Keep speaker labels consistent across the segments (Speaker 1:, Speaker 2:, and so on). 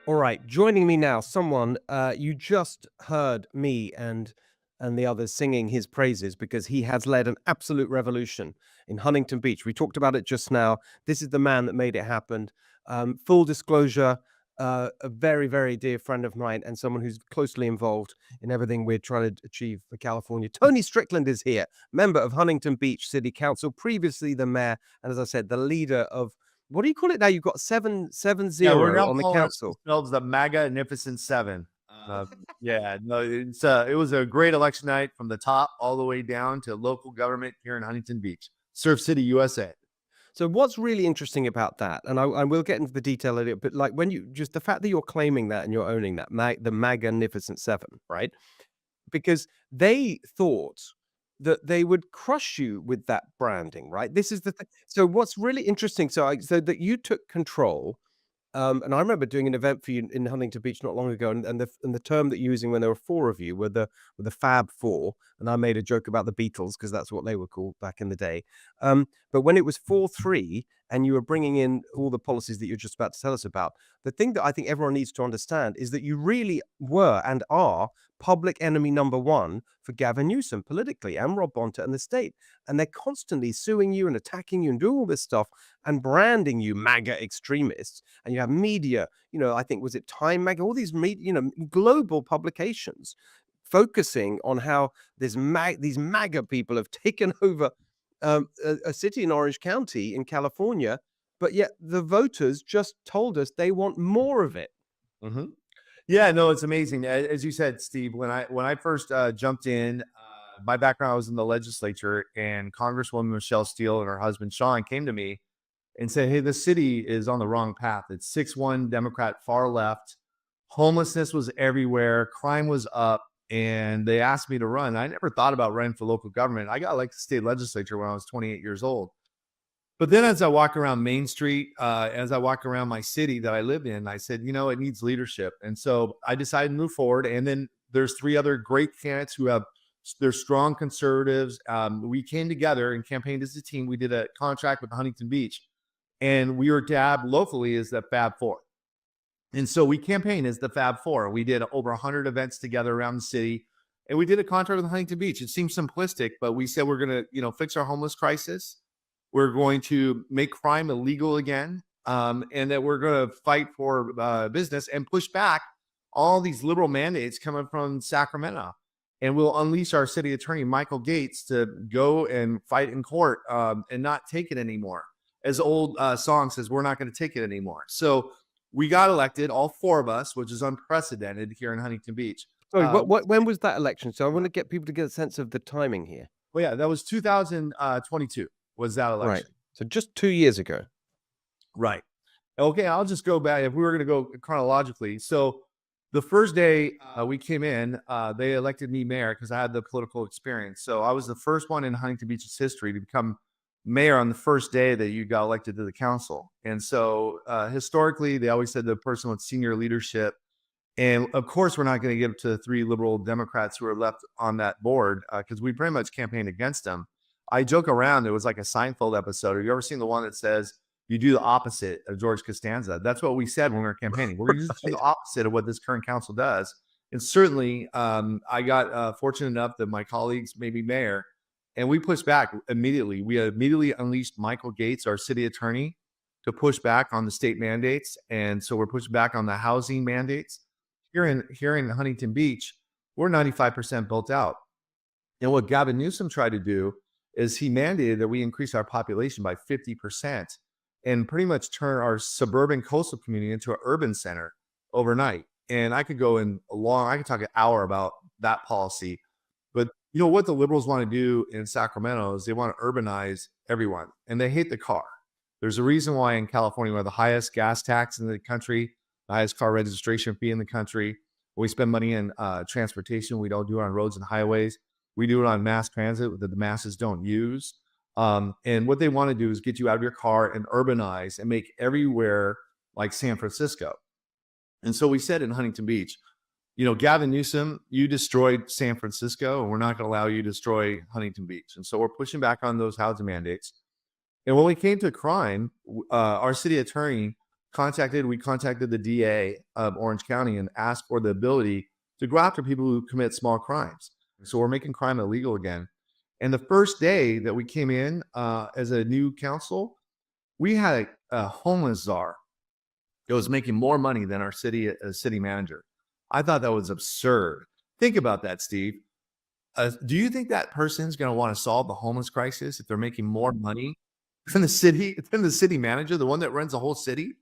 Speaker 1: All right, joining me now, someone you just heard me and the others singing his praises because he has led an absolute revolution in Huntington Beach. We talked about it just now. This is the man that made it happen. Full disclosure, a very, very dear friend of mine and someone who's closely involved in everything we're trying to achieve for California. Tony Strickland is here, member of Huntington Beach City Council, previously the mayor, and as I said, the leader of what do you call it now? You've got seven
Speaker 2: Yeah, we're
Speaker 1: zero
Speaker 2: now
Speaker 1: on the
Speaker 2: calling
Speaker 1: council.
Speaker 2: ourselves the Magnificent Seven. Yeah, no, it was a great election night from the top all the way down to local government here in Huntington Beach, Surf City, USA.
Speaker 1: So what's really interesting about that, and I will get into the detail of it, but like when you just the fact that you're claiming that and you're owning that, the Magnificent Seven, right? Because they thought that they would crush you with that branding, right? This is the thing. So what's really interesting, so that you took control. And I remember doing an event for you in Huntington Beach not long ago, and the term that you're using when there were four of you were the Fab Four, and I made a joke about the Beatles because that's what they were called back in the day. But when it was 4-3, and you were bringing in all the policies that you're just about to tell us about, the thing that I think everyone needs to understand is that you really were and are public enemy number one for Gavin Newsom politically and Rob Bonta and the state, and they're constantly suing you and attacking you and doing all this stuff and branding you MAGA extremists. And you have media, I think was it Time Mag, all these media, global publications focusing on how these MAGA people have taken over a city in Orange County in California, but yet the voters just told us they want more of it.
Speaker 2: hmm Yeah, no, it's amazing. As you said, Steve, when I first jumped in, my background was in the legislature, and Congresswoman Michelle Steele and her husband Sean came to me and said, "Hey, the city is on the wrong path. It's 6-1 Democrat, far left. Homelessness was everywhere. Crime was up." And they asked me to run. I never thought about running for local government. I got elected to state legislature when I was 28 years old. But then as I walk around Main Street, as I walk around my city that I live in, I said, it needs leadership. And so I decided to move forward. And then there's 3 other great candidates who they're strong conservatives. We came together and campaigned as a team. We did a contract with Huntington Beach, and we were tabbed locally as the Fab Four. And so we campaigned as the Fab Four. We did over 100 events together around the city, and we did a contract with Huntington Beach. It seems simplistic, but we said we're going to, fix our homeless crisis. We're going to make crime illegal again, and that we're going to fight for business and push back all these liberal mandates coming from Sacramento. And we'll unleash our city attorney, Michael Gates, to go and fight in court and not take it anymore. As the old song says, we're not going to take it anymore. So we got elected, all 4 of us, which is unprecedented here in Huntington Beach.
Speaker 1: Sorry, when was that election? So I want to get people to get a sense of the timing here.
Speaker 2: Well, yeah, that was 2022 was that
Speaker 1: Right.
Speaker 2: election.
Speaker 1: So just 2 years ago.
Speaker 2: Right. Okay, I'll just go back if we were going to go chronologically. So the first day we came in, they elected me mayor because I had the political experience. So I was the first one in Huntington Beach's history to become mayor on the first day that you got elected to the council. And so historically, they always said the person with senior leadership. And of course, we're not going to give it to the 3 liberal Democrats who are left on that board because we pretty much campaigned against them. I joke around, it was like a Seinfeld episode. Have you ever seen the one that says, you do the opposite of George Costanza? That's what we said when we were campaigning. We're going to just do the opposite of what this current council does. And certainly, I got fortunate enough that my colleagues made me mayor, and we pushed back immediately. We immediately unleashed Michael Gates, our city attorney, to push back on the state mandates. And so we're pushing back on the housing mandates. Here in Huntington Beach, we're 95% built out. And what Gavin Newsom tried to do is he mandated that we increase our population by 50% and pretty much turn our suburban coastal community into an urban center overnight. And I could talk an hour about that policy. But what the liberals want to do in Sacramento is they want to urbanize everyone, and they hate the car. There's a reason why in California we have the highest gas tax in the country, the highest car registration fee in the country. We spend money in transportation. We don't do it on roads and highways. We do it on mass transit that the masses don't use. And what they want to do is get you out of your car and urbanize and make everywhere like San Francisco. And so we said in Huntington Beach, Gavin Newsom, you destroyed San Francisco, and we're not going to allow you to destroy Huntington Beach. And so we're pushing back on those housing mandates. And when we came to crime, our city attorney we contacted the DA of Orange County and asked for the ability to go after people who commit small crimes. So we're making crime illegal again. And the first day that we came in as a new council, we had a homeless czar that was making more money than our city manager. I thought that was absurd. Think about that, Steve. Do you think that person's going to want to solve the homeless crisis if they're making more money than the city manager, the one that runs the whole city?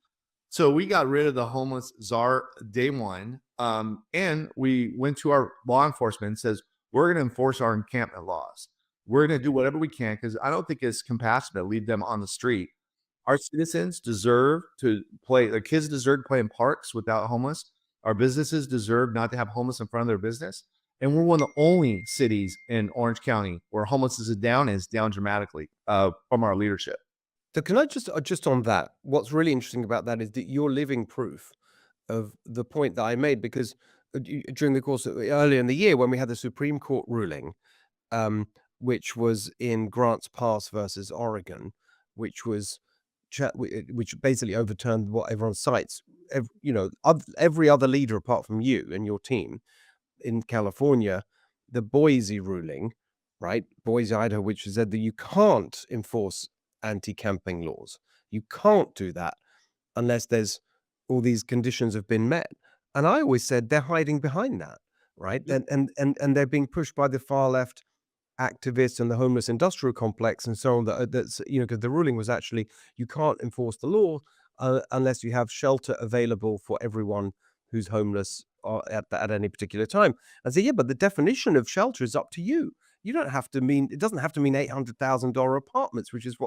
Speaker 2: So we got rid of the homeless czar day one, and we went to our law enforcement and says, we're going to enforce our encampment laws. We're going to do whatever we can because I don't think it's compassionate to leave them on the street. Our citizens deserve to play, their kids deserve to play in parks without homeless. Our businesses deserve not to have homeless in front of their business. And we're one of the only cities in Orange County where homelessness is down dramatically from our leadership.
Speaker 1: So can I just on that, what's really interesting about that is that you're living proof of the point that I made, because during the course of earlier in the year when we had the Supreme Court ruling, which was in Grants Pass versus Oregon, which was which basically overturned what everyone cites, every other leader apart from you and your team in California, the Boise ruling, right? Boise, Idaho, which said that you can't enforce anti-camping laws. You can't do that unless there's all these conditions have been met. And I always said they're hiding behind that, right? And they're being pushed by the far left activists and the homeless industrial complex and so on. That's because the ruling was actually you can't enforce the law unless you have shelter available for everyone who's homeless at any particular time. I say, yeah, but the definition of shelter is up to you. You don't have to mean it doesn't have to mean $800,000 apartments, which is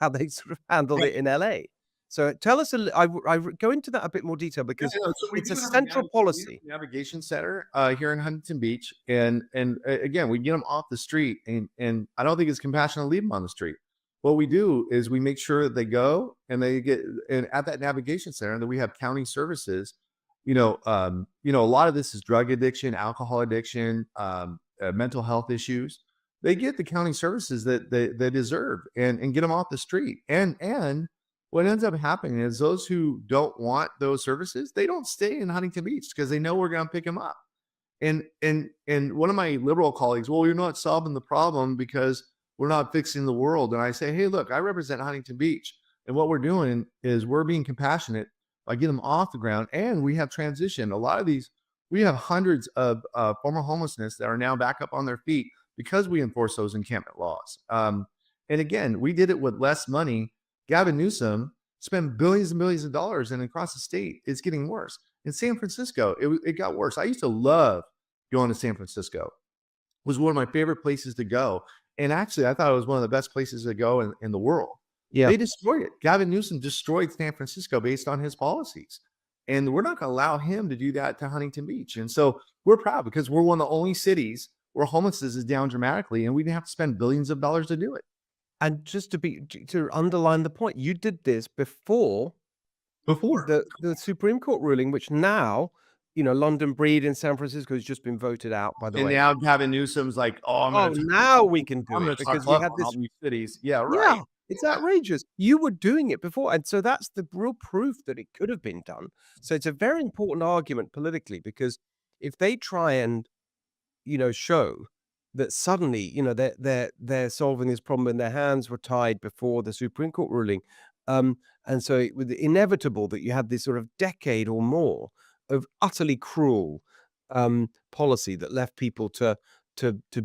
Speaker 1: how they sort of handled it in LA. So tell us I go into that a bit more detail because
Speaker 2: So
Speaker 1: it's a central policy.
Speaker 2: Navigation center here in Huntington Beach, and again, we get them off the street, and I don't think it's compassionate to leave them on the street. What we do is we make sure that they go and they get, and at that navigation center that we have county services. A lot of this is drug addiction, alcohol addiction, mental health issues. They get the county services that they deserve and get them off the street. And what ends up happening is those who don't want those services, they don't stay in Huntington Beach because they know we're going to pick them up. And one of my liberal colleagues, well, you're not solving the problem because we're not fixing the world. And I say, hey, look, I represent Huntington Beach. And what we're doing is we're being compassionate by getting them off the ground. And we have transitioned. A lot of these, we have hundreds of former homelessness that are now back up on their feet because we enforce those encampment laws. And again, we did it with less money. Gavin Newsom spent billions and billions of dollars, and across the state, it's getting worse. In San Francisco, it got worse. I used to love going to San Francisco. It was one of my favorite places to go. And actually, I thought it was one of the best places to go in the world.
Speaker 1: Yeah.
Speaker 2: They destroyed it. Gavin Newsom destroyed San Francisco based on his policies. And we're not going to allow him to do that to Huntington Beach. And so we're proud because we're one of the only cities where homelessness is down dramatically, and we didn't have to spend billions of dollars to do it.
Speaker 1: And just to underline the point, you did this before the Supreme Court ruling, which now, London Breed in San Francisco has just been voted out, by the way.
Speaker 2: And now Gavin Newsom's like,
Speaker 1: now we can do it because we had this.
Speaker 2: These cities. Yeah, right.
Speaker 1: Yeah, it's outrageous. You were doing it before. And so that's the real proof that it could have been done. So it's a very important argument politically, because if they try and, show that suddenly, they're solving this problem and their hands were tied before the Supreme Court ruling. And so it was inevitable that you had this sort of decade or more of utterly cruel policy that left people to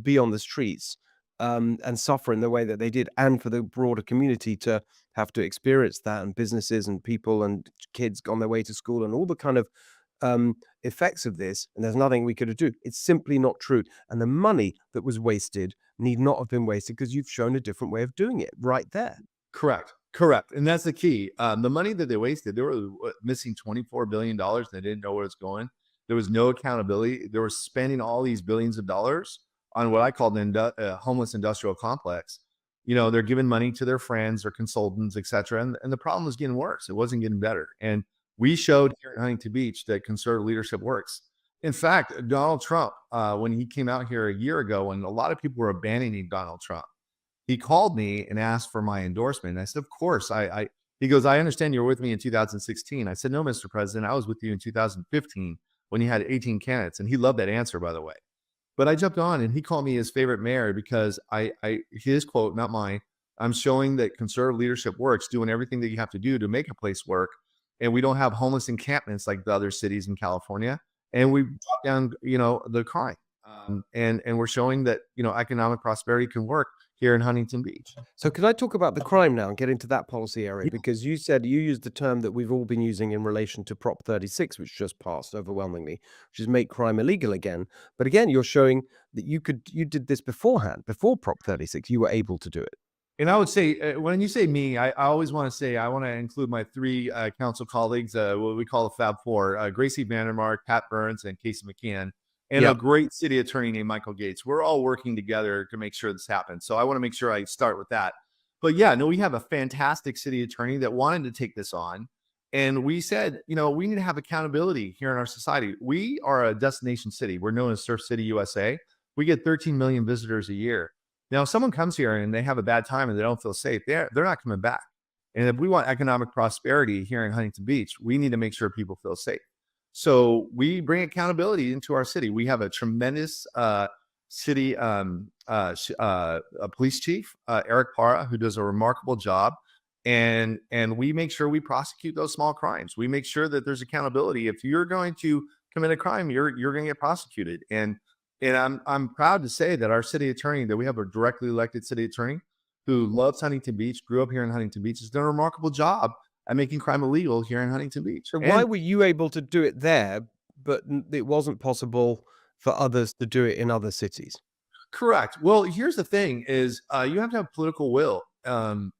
Speaker 1: be on the streets and suffer in the way that they did, and for the broader community to have to experience that, and businesses and people and kids on their way to school and all the kind of effects of this. And there's nothing we could do. It's simply not true. And the money that was wasted need not have been wasted because you've shown a different way of doing it right there.
Speaker 2: Correct. And that's the key. The money that they wasted, they were missing $24 billion. They didn't know where it's going. There was no accountability. They were spending all these billions of dollars on what I call the homeless industrial complex. They're giving money to their friends or consultants, et cetera. And the problem was getting worse. It wasn't getting better. And we showed here in Huntington Beach that conservative leadership works. In fact, Donald Trump, when he came out here a year ago, and a lot of people were abandoning Donald Trump, he called me and asked for my endorsement. And I said, of course, He goes, I understand you were with me in 2016. I said, no, Mr. President, I was with you in 2015 when you had 18 candidates. And he loved that answer, by the way. But I jumped on and he called me his favorite mayor because his quote, not mine, I'm showing that conservative leadership works, doing everything that you have to do to make a place work. And we don't have homeless encampments like the other cities in California. And we brought down, the crime. And we're showing that, economic prosperity can work here in Huntington Beach.
Speaker 1: So can I talk about the crime now and get into that policy area?
Speaker 2: Yeah.
Speaker 1: Because you said you used the term that we've all been using in relation to Prop 36, which just passed overwhelmingly, which is make crime illegal again. But again, you're showing that you did this beforehand, before Prop 36, you were able to do it.
Speaker 2: And I would say, when you say me, I always want to say, I want to include my three council colleagues, what we call the Fab Four, Gracie Vandermark, Pat Burns, and Casey McKeon, and a great city attorney named Michael Gates. We're all working together to make sure this happens. So I want to make sure I start with that. But yeah, no, we have a fantastic city attorney that wanted to take this on. And we said, we need to have accountability here in our society. We are a destination city. We're known as Surf City, USA. We get 13 million visitors a year. Now, if someone comes here and they have a bad time and they don't feel safe, they're not coming back. And if we want economic prosperity here in Huntington Beach, we need to make sure people feel safe. So we bring accountability into our city. We have a tremendous city police chief, Eric Parra, who does a remarkable job. And we make sure we prosecute those small crimes. We make sure that there's accountability. If you're going to commit a crime, you're going to get prosecuted. And I'm proud to say that our city attorney, that we have a directly elected city attorney who loves Huntington Beach, grew up here in Huntington Beach, has done a remarkable job at making crime illegal here in Huntington Beach.
Speaker 1: So why were you able to do it there, but it wasn't possible for others to do it in other cities?
Speaker 2: Correct. Well, here's the thing is you have to have political will. And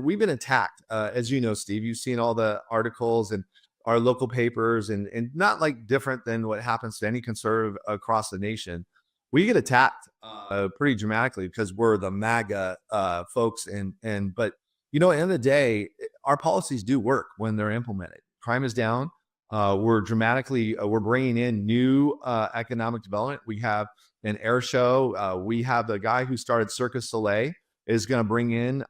Speaker 2: we've been attacked, as you know, Steve. You've seen all the articles and our local papers, and not like different than what happens to any conservative across the nation. We get attacked pretty dramatically because we're the MAGA folks. But at the end of the day, our policies do work when they're implemented. Crime is down. We're bringing in new economic development. We have an air show. We have the guy who started Cirque du Soleil is going to bring in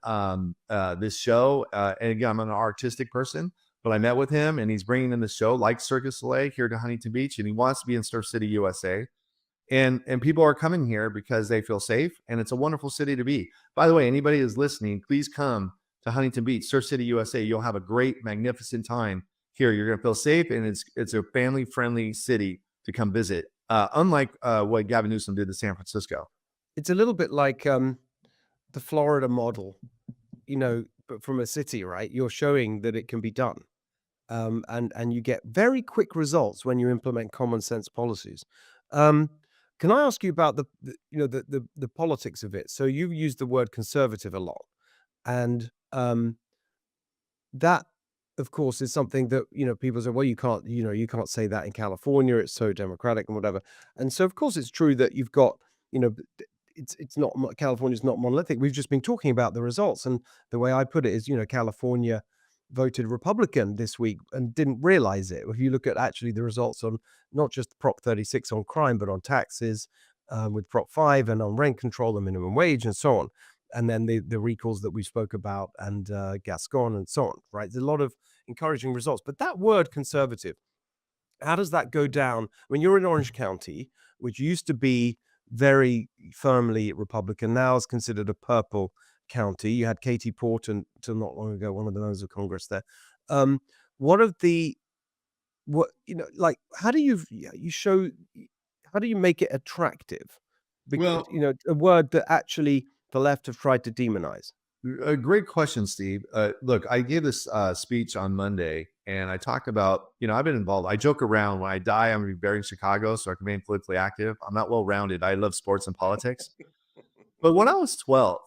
Speaker 2: this show. And again, I'm an artistic person, but I met with him and he's bringing in the show like Cirque du Soleil here to Huntington Beach, and he wants to be in Surf City, USA. And people are coming here because they feel safe, and it's a wonderful city to be. By the way, anybody who's listening, please come to Huntington Beach, Surf City, USA. You'll have a great, magnificent time here. You're going to feel safe, and it's a family-friendly city to come visit, unlike what Gavin Newsom did to San Francisco.
Speaker 1: It's a little bit like the Florida model, but from a city, right? You're showing that it can be done. And you get very quick results when you implement common sense policies. Can I ask you about the politics of it? So you've used the word conservative a lot, and that, of course, is something that people say, well, you can't say that in California. It's so democratic and whatever. And so, of course, it's true that you've got it's not, California's not monolithic. We've just been talking about the results, and the way I put it is, California voted Republican this week and didn't realize it. If you look at actually the results on not just Prop 36 on crime, but on taxes, with Prop 5 and on rent control and minimum wage and so on. And then the recalls that we spoke about and Gascon and so on, right? There's a lot of encouraging results. But that word conservative, how does that go down? When you're in Orange County, which used to be very firmly Republican, now is considered a purple county. You had Katie Porter until not long ago, one of the members of Congress there. How do you make it attractive? Because, a word that actually the left have tried to demonize.
Speaker 2: A great question, Steve. Look, I gave this speech on Monday, and I talked about, I've been involved. I joke around, when I die, I'm going to be buried in Chicago, so I can remain politically active. I'm not well-rounded. I love sports and politics. But when I was 12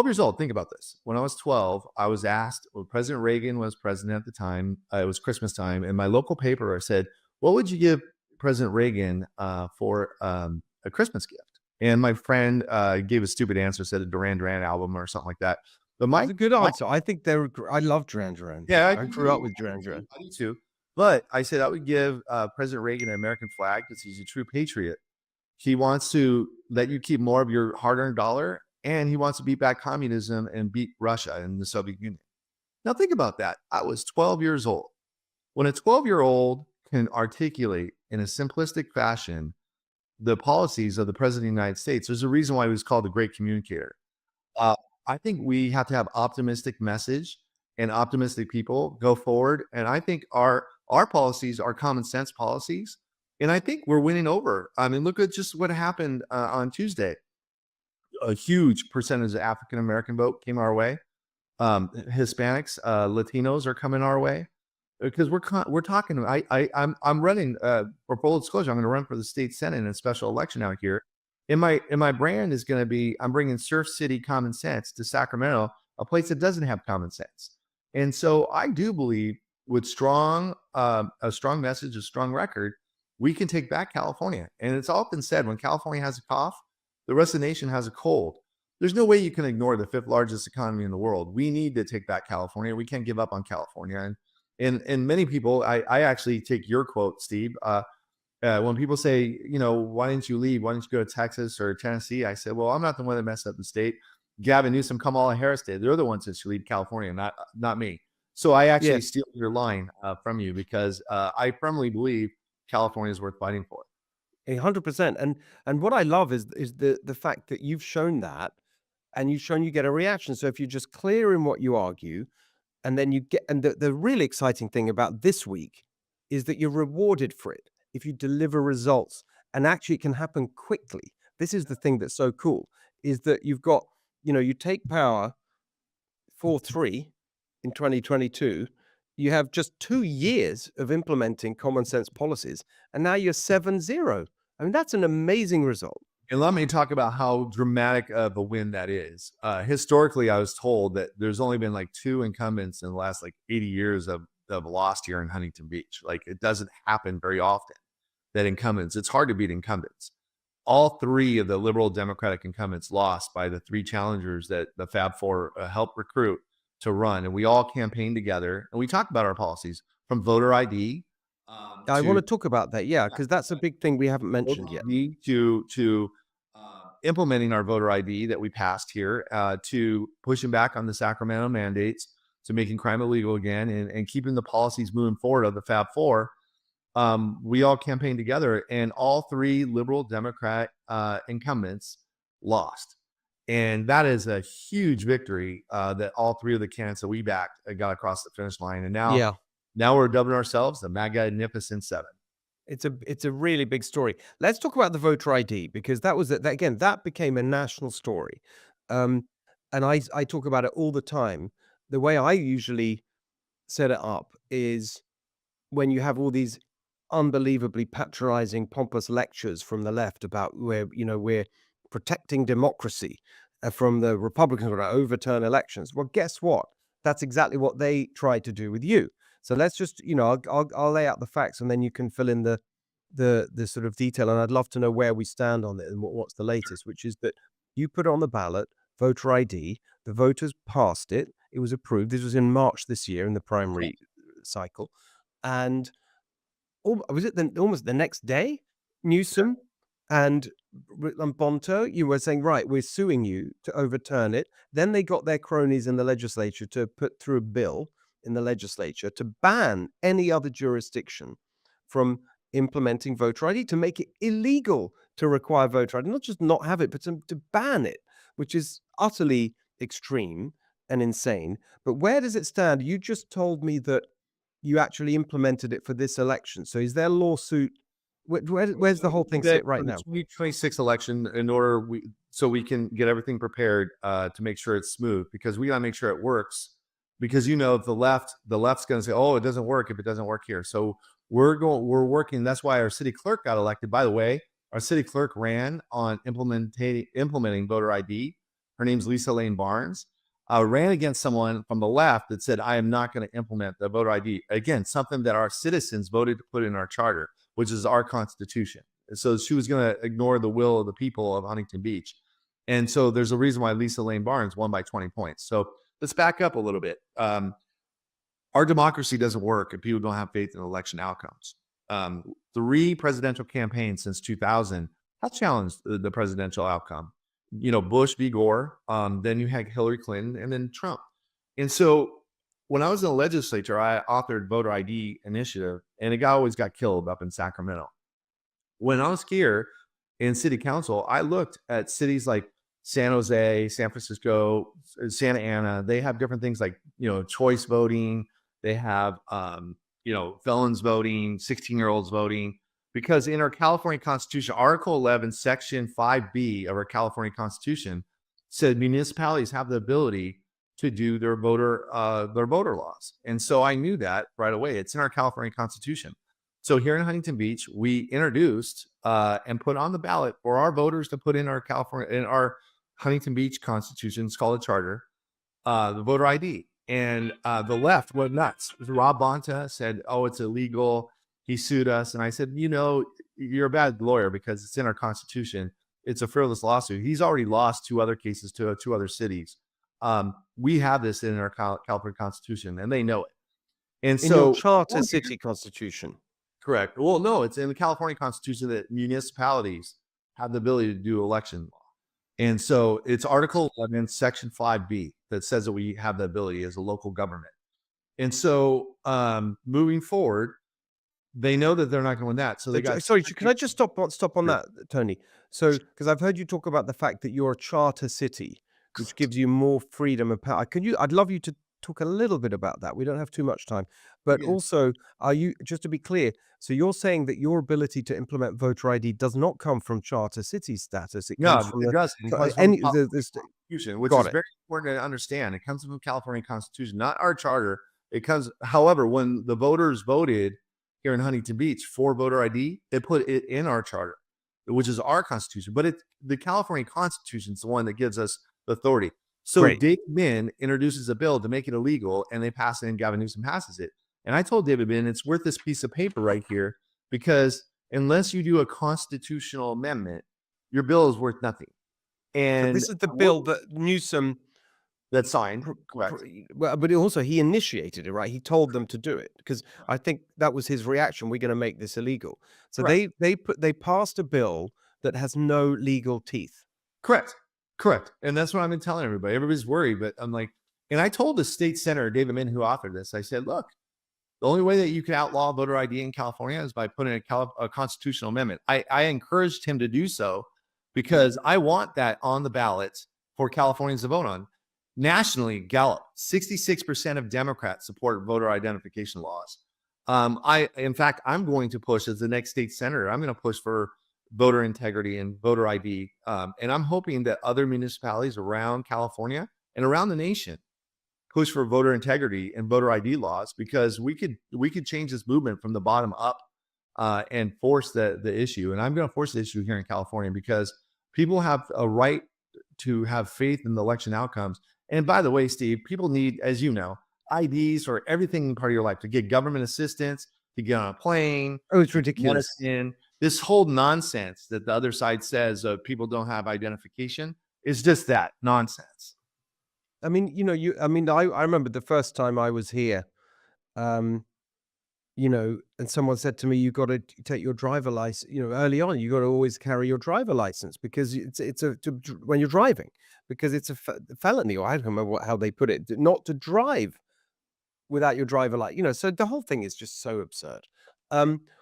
Speaker 2: years old, think about this. When I was 12, I was asked, President Reagan was president at the time. It was Christmas time. In my local paper, I said, what would you give President Reagan for a Christmas gift? And my friend gave a stupid answer, said a Duran Duran album or something like that. But
Speaker 1: That's a good answer. I think I love Duran Duran.
Speaker 2: Yeah,
Speaker 1: I grew up with Duran Duran.
Speaker 2: I do too. But I said I would give President Reagan an American flag because he's a true patriot. He wants to let you keep more of your hard-earned dollar, and he wants to beat back communism and beat Russia and the Soviet Union. Now think about that. I was 12 years old. When a 12-year-old can articulate in a simplistic fashion the policies of the president of the United States, there's a reason why he was called the great communicator. Uh, I think we have to have optimistic message and optimistic people go forward. And I think our policies are common sense policies. And I think we're winning over. I mean, look at just what happened on Tuesday. A huge percentage of African American vote came our way. Hispanics, Latinos are coming our way because we're talking. I'm running for full disclosure. I'm going to run for the state senate in a special election out here. And my brand is going to be I'm bringing Surf City common sense to Sacramento, a place that doesn't have common sense. And so I do believe with a strong message, a strong record, we can take back California. And it's often said when California has a cough, the rest of the nation has a cold. There's no way you can ignore the fifth largest economy in the world. We need to take back California. We can't give up on California. And many people, I actually take your quote, Steve. When people say, why didn't you leave? Why didn't you go to Texas or Tennessee? I said, well, I'm not the one that messed up the state. Gavin Newsom, Kamala Harris did. They're the ones that should leave California, not me. So I
Speaker 1: Yeah,
Speaker 2: actually steal your line from you because I firmly believe California is worth fighting for.
Speaker 1: 100%. And what I love is the fact that you've shown that, and you've shown you get a reaction. So if you're just clear in what you argue, and then you get, and the really exciting thing about this week is that you're rewarded for it if you deliver results, and actually it can happen quickly. This is the thing that's so cool, is that you've got, you take power 4-3 in 2022. You have just 2 years of implementing common sense policies, and now you're 7-0. I mean, that's an amazing result.
Speaker 2: And let me talk about how dramatic of a win that is. Historically, I was told that there's only been like 2 incumbents in the last like 80 years of lost here in Huntington Beach. Like it doesn't happen very often that incumbents, it's hard to beat incumbents. All 3 of the liberal Democratic incumbents lost by the 3 challengers that the Fab Four helped recruit to run. And we all campaigned together and we talked about our policies from voter ID
Speaker 1: I
Speaker 2: to
Speaker 1: wanna talk about that, yeah, because that's a big thing we haven't
Speaker 2: voter
Speaker 1: mentioned yet.
Speaker 2: ID implementing our voter ID that we passed here, to pushing back on the Sacramento mandates, to making crime illegal again, and keeping the policies moving forward of the Fab Four. We all campaigned together, and all 3 liberal Democrat incumbents lost. And that is a huge victory that all 3 of the candidates that we backed got across the finish line. And
Speaker 1: Yeah.
Speaker 2: now we're dubbing ourselves the Magnificent Seven.
Speaker 1: It's a really big story. Let's talk about the voter ID, because that was that again, that became a national story. Um, and I talk about it all the time. The way I usually set it up is when you have all these unbelievably patronizing, pompous lectures from the left about we're protecting democracy, from the Republicans want to overturn elections. Well, guess what? That's exactly what they tried to do with you. So let's just, I'll lay out the facts, and then you can fill in the sort of detail. And I'd love to know where we stand on it and what's the latest, which is that you put on the ballot voter ID, the voters passed it, it was approved. This was in March this year in the primary cycle, and was it almost the next day, Newsom and Bonto, you were saying, right, we're suing you to overturn it. Then they got their cronies in the legislature to put through a bill in the legislature to ban any other jurisdiction from implementing voter ID, to make it illegal to require voter ID, not just not have it, but to ban it, which is utterly extreme and insane. But where does it stand? You just told me that you actually implemented it for this election. So is there a lawsuit? Where's the whole thing
Speaker 2: That
Speaker 1: sit right
Speaker 2: for the
Speaker 1: now?
Speaker 2: 2026 election, in order so we can get everything prepared to make sure it's smooth, because we got to make sure it works. Because if the left's going to say, "Oh, it doesn't work if it doesn't work here," so we're working. That's why our city clerk got elected. By the way, our city clerk ran on implementing voter ID. Her name's Lisa Lane Barnes. Ran against someone from the left that said, "I am not going to implement the voter ID." Again, something that our citizens voted to put in our charter, which is our constitution. And so she was going to ignore the will of the people of Huntington Beach. And so there's a reason why Lisa Lane Barnes won by 20 points. So let's back up a little bit. Our democracy doesn't work if people don't have faith in election outcomes. 3 presidential campaigns since 2000 have challenged the presidential outcome. Bush v. Gore, then you had Hillary Clinton, and then Trump. And so when I was in the legislature, I authored voter ID initiative, and a guy always got killed up in Sacramento. When I was here in city council, I looked at cities like San Jose, San Francisco, Santa Ana. They have different things like, choice voting. They have, felons voting, 16-year-olds voting. Because in our California Constitution, Article 11, Section 5B of our California Constitution said municipalities have the ability to do their voter laws. And so I knew that right away. It's in our California Constitution. So here in Huntington Beach, we introduced and put on the ballot for our voters to put in our Huntington Beach Constitution, it's called a charter, the voter ID. And the left went nuts. Rob Bonta said, "Oh, it's illegal." He sued us. And I said, you're a bad lawyer because it's in our Constitution. It's a frivolous lawsuit. He's already lost 2 other cases to 2 other cities. We have this in our California Constitution, and they know it. And
Speaker 1: In
Speaker 2: so,
Speaker 1: your charter city constitution.
Speaker 2: correct. Well, no, it's in the California Constitution that municipalities have the ability to do election law. And so it's Article 11, Section 5B that says that we have the ability as a local government. And so moving forward, they know that they're not going to win that. So they got.
Speaker 1: Sorry, can I just stop on that, Tony? So, because I've heard you talk about the fact that you're a charter city, which gives you more freedom and power. I'd love you to talk a little bit about that. We don't have too much time. But also, just to be clear, so you're saying that your ability to implement voter ID does not come from charter city status. It comes from
Speaker 2: it doesn't. It comes from the Constitution, which is very important to understand. It comes from the California Constitution, not our charter. It comes, however, when the voters voted here in Huntington Beach for voter ID, they put it in our charter, which is our Constitution. But the California Constitution is the one that gives us the authority. So David Min introduces a bill to make it illegal, and they pass it, and Gavin Newsom passes it. And I told David Min, it's worth this piece of paper right here, because unless you do a constitutional amendment, your bill is worth nothing. And
Speaker 1: so this is the bill that Newsom
Speaker 2: that signed, correct?
Speaker 1: But also he initiated it, right? He told them to do it, because I think that was his reaction. We're going to make this illegal. So they passed a bill that has no legal teeth.
Speaker 2: Correct. And that's what I've been telling everybody. Everybody's worried, but I'm like, and I told the state senator, David Min, who authored this, I said, look, the only way that you can outlaw voter ID in California is by putting a constitutional amendment. I encouraged him to do so because I want that on the ballot for Californians to vote on. Nationally, Gallup, 66% of Democrats support voter identification laws. In fact, I'm going to push as the next state senator. I'm going to push for voter integrity and voter ID. And I'm hoping that other municipalities around California and around the nation push for voter integrity and voter ID laws, because we could change this movement from the bottom up and force the issue. And I'm going to force the issue here in California, because people have a right to have faith in the election outcomes. And by the way, Steve, people need, as you know, IDs for everything part of your life, to get government assistance, to get on a plane.
Speaker 1: Oh, it's ridiculous.
Speaker 2: Medicine. This whole nonsense that the other side says people don't have identification is just that nonsense.
Speaker 1: I mean, I remember the first time I was here, and someone said to me, you got to take your driver license, early on, you got to always carry your driver license, because when you're driving, because it's a felony, or I don't remember how they put it, not to drive without your driver license, so the whole thing is just so absurd.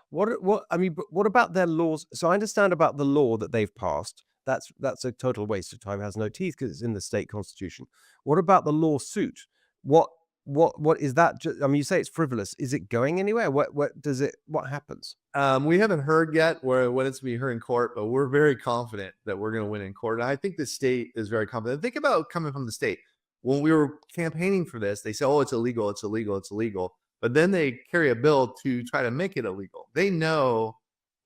Speaker 1: What about their laws? So I understand about the law that they've passed. That's a total waste of time. It has no teeth because it's in the state constitution. What about the lawsuit? What is that? You say it's frivolous. Is it going anywhere? What happens?
Speaker 2: We haven't heard yet when it's be heard in court, but we're very confident that we're going to win in court. And I think the state is very confident. Think about coming from the state. When we were campaigning for this, they say, "Oh, it's illegal, it's illegal, it's illegal." But then they carry a bill to try to make it illegal. They know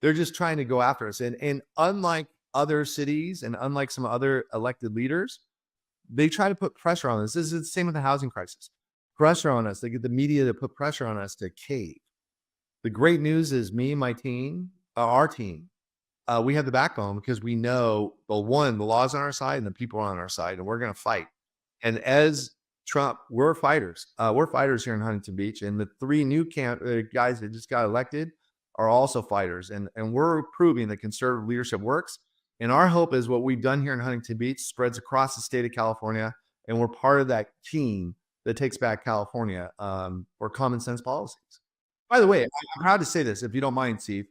Speaker 2: they're just trying to go after us. And unlike other cities and unlike some other elected leaders, they try to put pressure on us. This is the same with the housing crisis. Pressure on us. They get the media to put pressure on us to cave. The great news is me and my team, our team, we have the backbone, because we know, well, one, the law's on our side and the people are on our side, and we're going to fight. And as Trump, we're fighters. We're fighters here in Huntington Beach. And the 3 new guys that just got elected are also fighters. And we're proving that conservative leadership works. And our hope is what we've done here in Huntington Beach spreads across the state of California. And we're part of that team that takes back California, or common sense policies. By the way, I'm proud to say this, if you don't mind, Steve.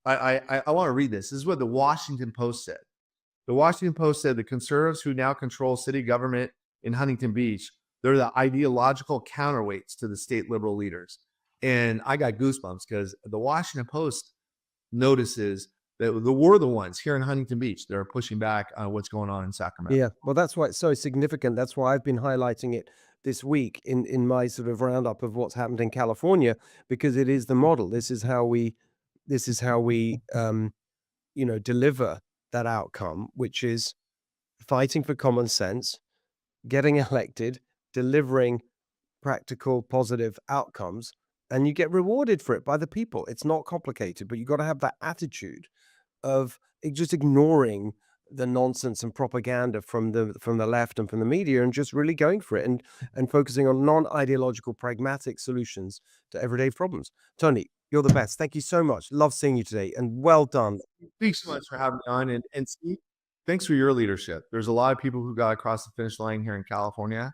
Speaker 2: I want to read this. This is what the Washington Post said. The Washington Post said the conservatives who now control city government in Huntington Beach, they're the ideological counterweights to the state liberal leaders. And I got goosebumps because the Washington Post notices that we're the ones here in Huntington Beach that are pushing back on what's going on in Sacramento.
Speaker 1: Yeah, well, that's why it's so significant. That's why I've been highlighting it this week in my sort of roundup of what's happened in California, because it is the model. This is how we deliver that outcome, which is fighting for common sense, getting elected, delivering practical, positive outcomes, and you get rewarded for it by the people. It's not complicated, but you got to have that attitude of just ignoring the nonsense and propaganda from the left and from the media, and just really going for it and focusing on non-ideological, pragmatic solutions to everyday problems. Tony, you're the best. Thank you so much. Love seeing you today, and well done.
Speaker 2: Thanks so much for having me on. And Steve, thanks for your leadership. There's a lot of people who got across the finish line here in California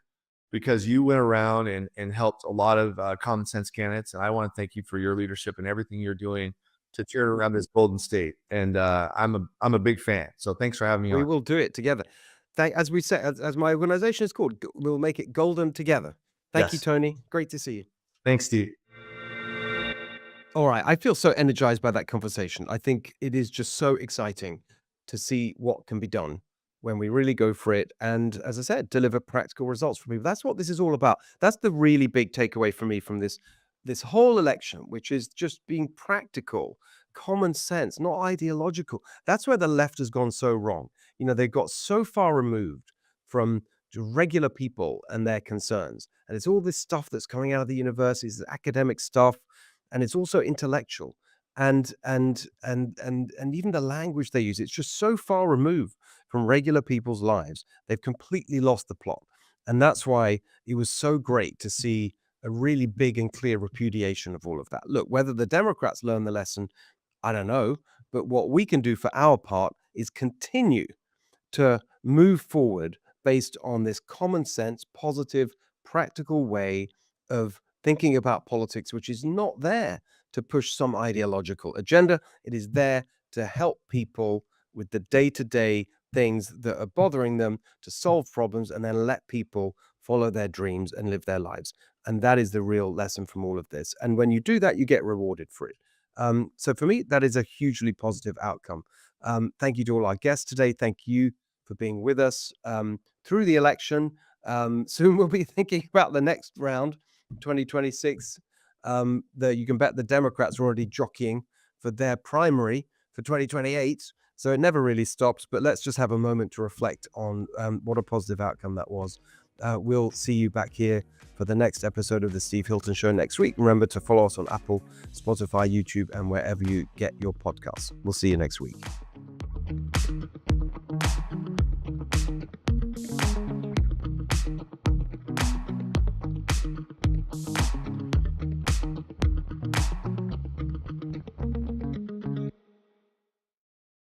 Speaker 2: because you went around and helped a lot of common sense candidates. And I want to thank you for your leadership and everything you're doing to turn around this golden state. And I'm a big fan. So thanks for having me
Speaker 1: We
Speaker 2: on.
Speaker 1: will do it together. As we said, as my organization is called, we'll make it golden together. Thank you,
Speaker 2: Yes.
Speaker 1: Tony. Great to see you.
Speaker 2: Thanks, Steve.
Speaker 1: All right. I feel so energized by that conversation. I think it is just so exciting to see what can be done when we really go for it. And as I said, deliver practical results for people. That's what this is all about. That's the really big takeaway for me from this whole election, which is just being practical, common sense, not ideological. That's where the left has gone so wrong. They got so far removed from regular people and their concerns. And it's all this stuff that's coming out of the universities, academic stuff, and it's also intellectual. And even the language they use, it's just so far removed from regular people's lives. They've completely lost the plot. And that's why it was so great to see a really big and clear repudiation of all of that. Look, whether the Democrats learn the lesson, I don't know. But what we can do for our part is continue to move forward based on this common sense, positive, practical way of thinking about politics, which is not there to push some ideological agenda. It is there to help people with the day-to-day things that are bothering them, to solve problems, and then let people follow their dreams and live their lives. And that is the real lesson from all of this. And when you do that, you get rewarded for it. So for me, that is a hugely positive outcome. Thank you to all our guests today. Thank you for being with us through the election. Soon we'll be thinking about the next round, 2026. You can bet the Democrats are already jockeying for their primary for 2028. So it never really stops. But let's just have a moment to reflect on what a positive outcome that was. We'll see you back here for the next episode of the Steve Hilton Show next week. Remember to follow us on Apple, Spotify, YouTube, and wherever you get your podcasts. We'll see you next week.